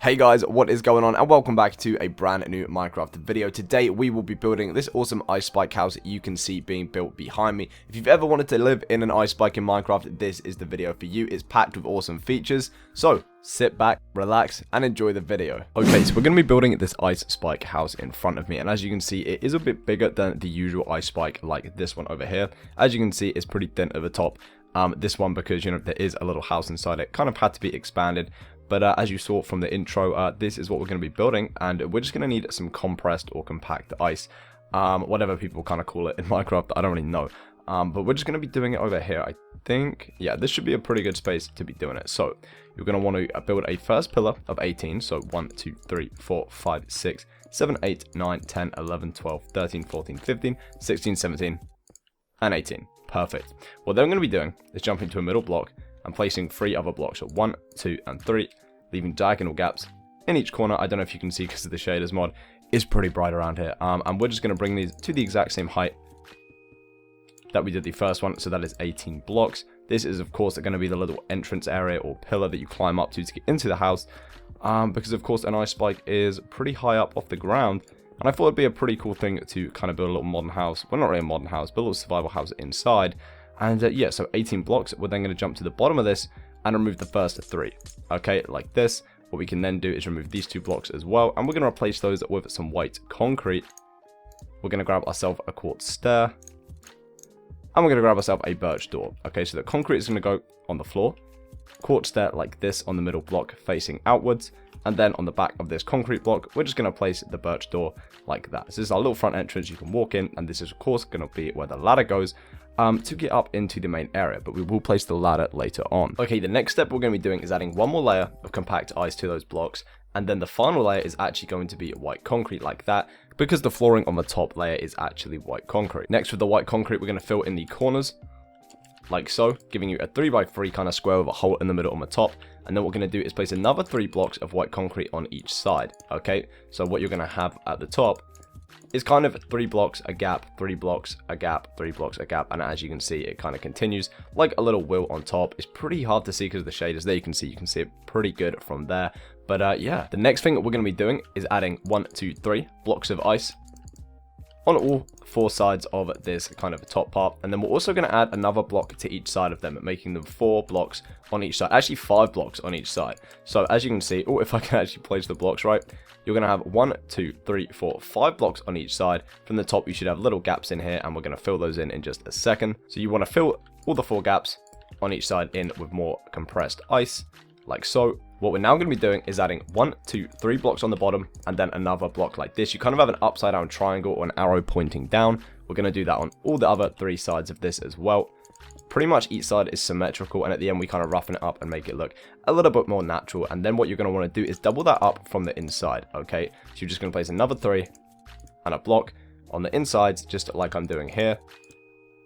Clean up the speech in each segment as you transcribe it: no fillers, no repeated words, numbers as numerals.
Hey guys, what is going on, and welcome back to a brand new Minecraft video. Today we will be building this awesome ice spike house you can see being built behind me. If you've ever wanted to live in an ice spike in Minecraft, this is the video for you. It's packed with awesome features, so sit back, relax, and enjoy the video. Okay, so we're going to be building this ice spike house in front of me, and as you can see, it is a bit bigger than the usual ice spike like this one over here. As you can see, it's pretty thin at the top. This one, because you know there is a little house inside it, kind of had to be expanded. But as you saw from the intro, this is what we're going to be building, and we're just going to need some compressed or compact ice, whatever people kind of call it in Minecraft. I don't really know, but we're just going to be doing it over here. I think, yeah, this should be a pretty good space to be doing it. So you're going to want to build a first pillar of 18. So 1, 2, 3, 4, 5, 6, 7, 8, 9, 10, 11, 12, 13, 14, 15, 16, 17, and 18. Perfect. What then I'm going to be doing is jumping to a middle block and placing 3 other blocks, so 1, 2, and 3, leaving diagonal gaps in each corner. I don't know if you can see because of the shaders mod. It's pretty bright around here. And we're just going to bring these to the exact same height that we did the first one, so that is 18 blocks. This is, of course, going to be the little entrance area or pillar that you climb up to get into the house, because, of course, an ice spike is pretty high up off the ground. And I thought it'd be a pretty cool thing to kind of build a little modern house. Well, not really a modern house, but a little survival house inside. And yeah, so 18 blocks. We're then going to jump to the bottom of this and remove the first 3. Okay, like this. What we can then do is remove these 2 blocks as well. And we're going to replace those with some white concrete. We're going to grab ourselves a quartz stair. And we're going to grab ourselves a birch door. Okay, so the concrete is going to go on the floor. Quartz stair like this on the middle block facing outwards. And then on the back of this concrete block, we're just going to place the birch door like that. So this is our little front entrance you can walk in. And this is, of course, going to be where the ladder goes to get up into the main area. But we will place the ladder later on. Okay, the next step we're going to be doing is adding one more layer of compact ice to those blocks. And then the final layer is actually going to be white concrete like that, because the flooring on the top layer is actually white concrete. Next, with the white concrete, we're going to fill in the corners like so, giving you a 3x3 kind of square with a hole in the middle on the top. And then what we're going to do is place another 3 blocks of white concrete on each side. Okay, so what you're going to have at the top is kind of 3 blocks, a gap, 3 blocks, a gap, 3 blocks, a gap. And as you can see, it kind of continues like a little wheel on top. It's pretty hard to see because of the shaders. There you can see it pretty good from there. But yeah, the next thing that we're going to be doing is adding 1, 2, 3 blocks of ice on all 4 sides of this kind of top part. And then we're also going to add another block to each side of them, making them 4 blocks on each side. Actually 5 blocks on each side. So as you can see, oh, if I can actually place the blocks right, you're going to have 1, 2, 3, 4, 5 blocks on each side. From the top, you should have little gaps in here, and we're going to fill those in just a second. So you want to fill all the 4 gaps on each side in with more compressed ice, like so. What we're now going to be doing is adding 1, 2, 3 blocks on the bottom, and then another block like this. You kind of have an upside down triangle or an arrow pointing down. We're going to do that on all the other 3 sides of this as well. Pretty much each side is symmetrical, and at the end we kind of roughen it up and make it look a little bit more natural. And then what you're going to want to do is double that up from the inside. Okay, so you're just going to place another 3 and a block on the insides, just like I'm doing here.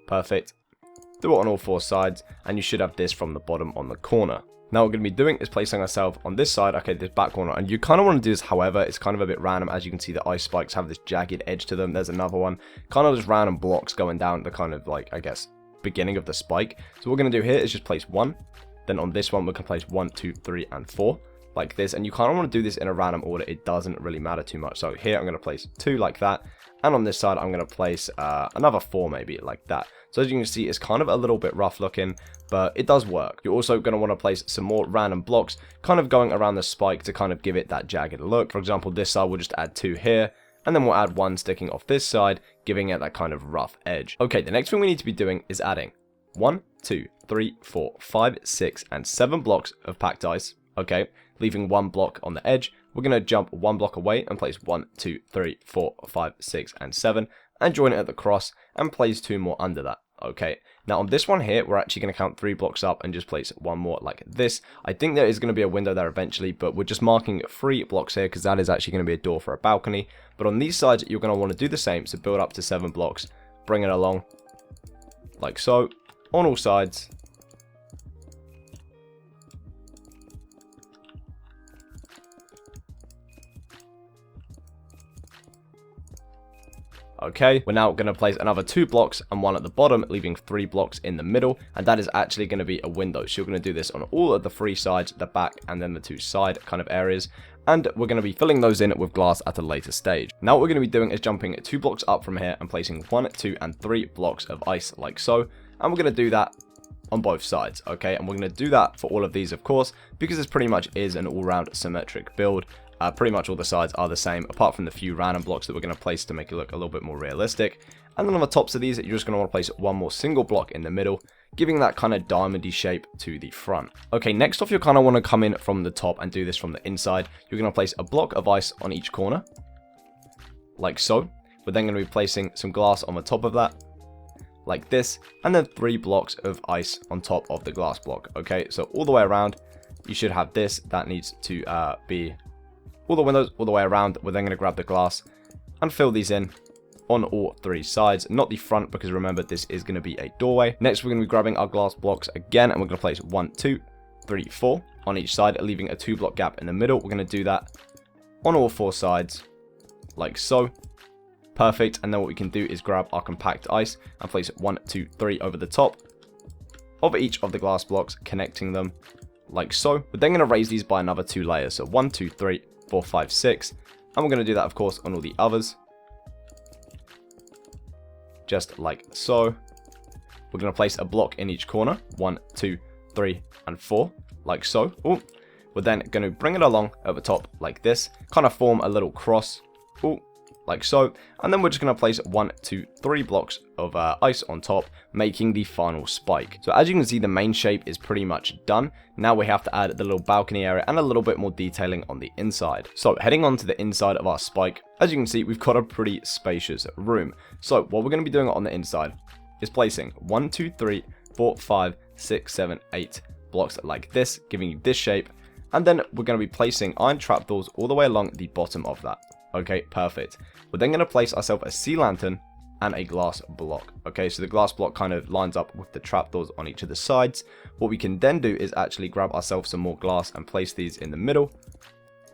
Perfect. Do it on all 4 sides, and you should have this from the bottom on the corner. Now what we're going to be doing is placing ourselves on this side, okay, this back corner, and you kind of want to do this, however, it's kind of a bit random. As you can see, the ice spikes have this jagged edge to them. There's another one, kind of just random blocks going down the kind of like, I guess, beginning of the spike. So what we're going to do here is just place 1, then on this one we can place 1, 2, 3, and 4 like this, and you kind of want to do this in a random order. It doesn't really matter too much. So here I'm going to place 2 like that, and on this side I'm going to place another 4 maybe like that. So as you can see, it's kind of a little bit rough looking, but it does work. You're also going to want to place some more random blocks kind of going around the spike to kind of give it that jagged look. For example, this side we'll just add 2 here, and then we'll add 1 sticking off this side, giving it that kind of rough edge. Okay, the next thing we need to be doing is adding 1, 2, 3, 4, 5, 6, and 7 blocks of packed ice. Okay, leaving 1 block on the edge. We're going to jump 1 block away and place 1, 2, 3, 4, 5, 6, and 7, and join it at the cross and place 2 more under that. Okay, now on this one here, we're actually going to count 3 blocks up and just place 1 more like this. I think there is going to be a window there eventually, but we're just marking 3 blocks here because that is actually going to be a door for a balcony. But on these sides, you're going to want to do the same, so build up to 7 blocks, bring it along like so on all sides. Okay, we're now going to place another 2 blocks and 1 at the bottom, leaving 3 blocks in the middle, and that is actually going to be a window. So you're going to do this on all of the 3 sides, the back, and then the 2 side kind of areas, and we're going to be filling those in with glass at a later stage. Now what we're going to be doing is jumping 2 blocks up from here and placing 1, 2, and 3 blocks of ice like so, and we're going to do that on both sides, okay? And we're going to do that for all of these, of course, because this pretty much is an all-round symmetric build. Pretty much all the sides are the same, apart from the few random blocks that we're going to place to make it look a little bit more realistic. And then on the tops of these, you're just going to want to place 1 more single block in the middle, giving that kind of diamondy shape to the front. Okay, next off, you kind of want to come in from the top and do this from the inside. You're going to place a block of ice on each corner, like so. We're then going to be placing some glass on the top of that, like this, and then 3 blocks of ice on top of the glass block. Okay, so all the way around, you should have this. That needs to be all the windows all the way around. We're then going to grab the glass and fill these in on all 3 sides, not the front, because remember, this is going to be a doorway. Next, we're going to be grabbing our glass blocks again, and we're going to place 1, 2, 3, 4 on each side, leaving a 2 block gap in the middle. We're going to do that on all 4 sides, like so. Perfect. And then what we can do is grab our compact ice and place 1, 2, 3 over the top of each of the glass blocks, connecting them like so. We're then going to raise these by another 2 layers. So 1, 2, 3, 4, 5, 6. And we're going to do that, of course, on all the others, just like so. We're going to place a block in each corner, 1, 2, 3, and 4, like so. Ooh. We're then going to bring it along at the top like this, kind of form a little cross. Ooh. Like so, and then we're just going to place 1, 2, 3 blocks of ice on top, making the final spike. So as you can see, the main shape is pretty much done. Now we have to add the little balcony area and a little bit more detailing on the inside. So heading on to the inside of our spike, as you can see, we've got a pretty spacious room. So what we're going to be doing on the inside is placing 1, 2, 3, 4, 5, 6, 7, 8 blocks like this, giving you this shape. And then we're going to be placing iron trapdoors all the way along the bottom of that. Okay, perfect. We're then going to place ourselves a sea lantern and a glass block. Okay, so the glass block kind of lines up with the trapdoors on each of the sides. What we can then do is actually grab ourselves some more glass and place these in the middle,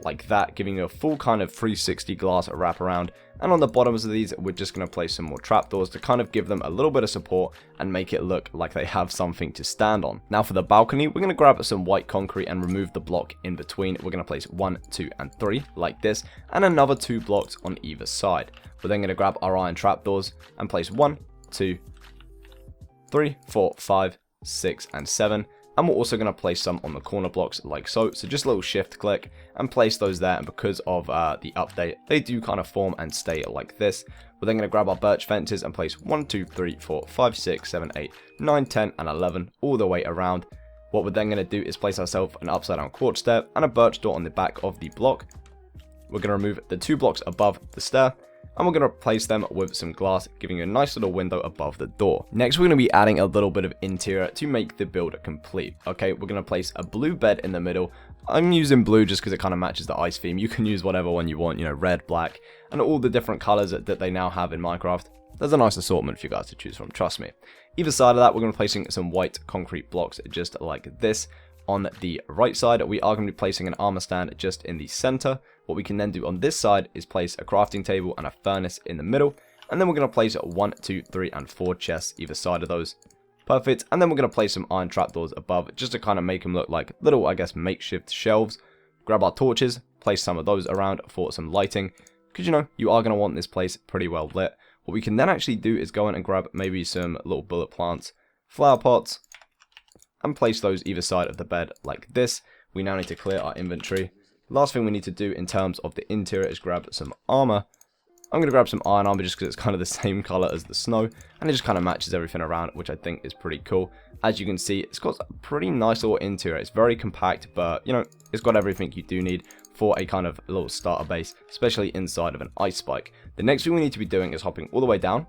like that, giving you a full kind of 360 glass wraparound. And on the bottoms of these, we're just going to place some more trapdoors to kind of give them a little bit of support and make it look like they have something to stand on. Now for the balcony, we're going to grab some white concrete and remove the block in between. We're going to place 1, 2, and 3 like this, and another 2 blocks on either side. We're then going to grab our iron trapdoors and place 1, 2, 3, 4, 5, 6, and 7. And we're also going to place some on the corner blocks like so. So just a little shift click and place those there. And because of the update, they do kind of form and stay like this. We're then going to grab our birch fences and place 1, 2, 3, 4, 5, 6, 7, 8, 9, 10, and 11 all the way around. What we're then going to do is place ourselves an upside down quartz stair and a birch door on the back of the block. We're going to remove the 2 blocks above the stair, and we're going to replace them with some glass, giving you a nice little window above the door. Next, we're going to be adding a little bit of interior to make the build complete. Okay, we're going to place a blue bed in the middle. I'm using blue just because it kind of matches the ice theme. You can use whatever one you want, you know, red, black, and all the different colors that they now have in Minecraft. There's a nice assortment for you guys to choose from, trust me. Either side of that, we're going to be placing some white concrete blocks just like this. On the right side, we are going to be placing an armor stand just in the center. What we can then do on this side is place a crafting table and a furnace in the middle. And then we're going to place 1, 2, 3, and 4 chests either side of those. Perfect. And then we're going to place some iron trapdoors above just to kind of make them look like little, I guess, makeshift shelves. Grab our torches, place some of those around for some lighting. Because, you know, you are going to want this place pretty well lit. What we can then actually do is go in and grab maybe some little bullet plants, flower pots, and place those either side of the bed like this. We now need to clear our inventory. Last thing we need to do in terms of the interior is grab some armor. I'm going to grab some iron armor just because it's kind of the same color as the snow, and it just kind of matches everything around, which I think is pretty cool. As you can see, it's got a pretty nice little interior. It's very compact, but you know, it's got everything you do need for a kind of little starter base, especially inside of an ice spike. The next thing we need to be doing is hopping all the way down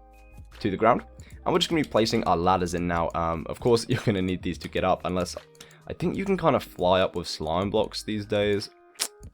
to the ground, and we're just going to be placing our ladders in now. Of course, you're going to need these to get up, unless I think you can kind of fly up with slime blocks these days.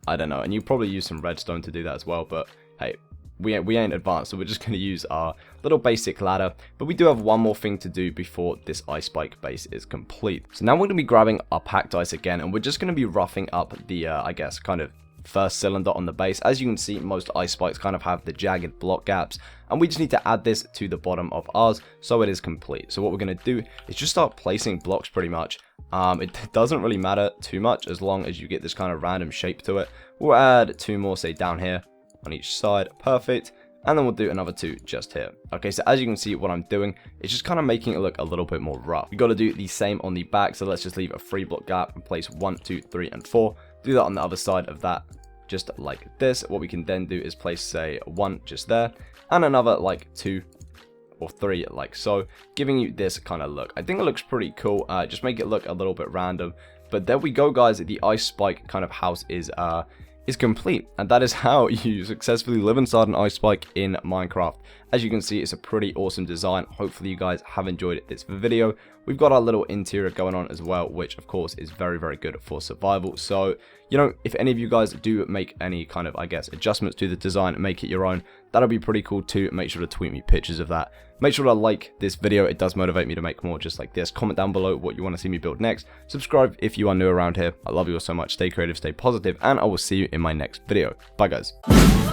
I don't know, and you probably use some redstone to do that as well, but hey, we ain't advanced, so we're just going to use our little basic ladder. But we do have one more thing to do before this ice spike base is complete. So now we're going to be grabbing our packed ice again, and we're just going to be roughing up the, I guess, kind of first cylinder on the base. As you can see, most ice spikes kind of have the jagged block gaps, and we just need to add this to the bottom of ours so it is complete. So what we're going to do is just start placing blocks pretty much. It doesn't really matter too much as long as you get this kind of random shape to it. We'll add 2 more, say down here on each side. Perfect. And then we'll do another 2 just here. Okay, so as you can see, what I'm doing is just kind of making it look a little bit more rough. We got to do the same on the back, so let's just leave a 3 block gap and place 1, 2, 3, and 4. Do that on the other side of that, just like this. What we can then do is place, say, 1 just there, and another like 2 or 3 like so, giving you this kind of look. I think it looks pretty cool. Just make it look a little bit random. But there we go, guys. The ice spike kind of house is complete, and that is how you successfully live inside an ice spike in Minecraft. As you can see, it's a pretty awesome design. Hopefully you guys have enjoyed this video. We've got our little interior going on as well, which of course is very, very good for survival. So, you know, if any of you guys do make any kind of, I guess, adjustments to the design and make it your own, that'll be pretty cool too. Make sure to tweet me pictures of that. Make sure to like this video. It does motivate me to make more just like this. Comment down below what you want to see me build next. Subscribe if you are new around here. I love you all so much. Stay creative, stay positive, and I will see you in my next video. Bye, guys.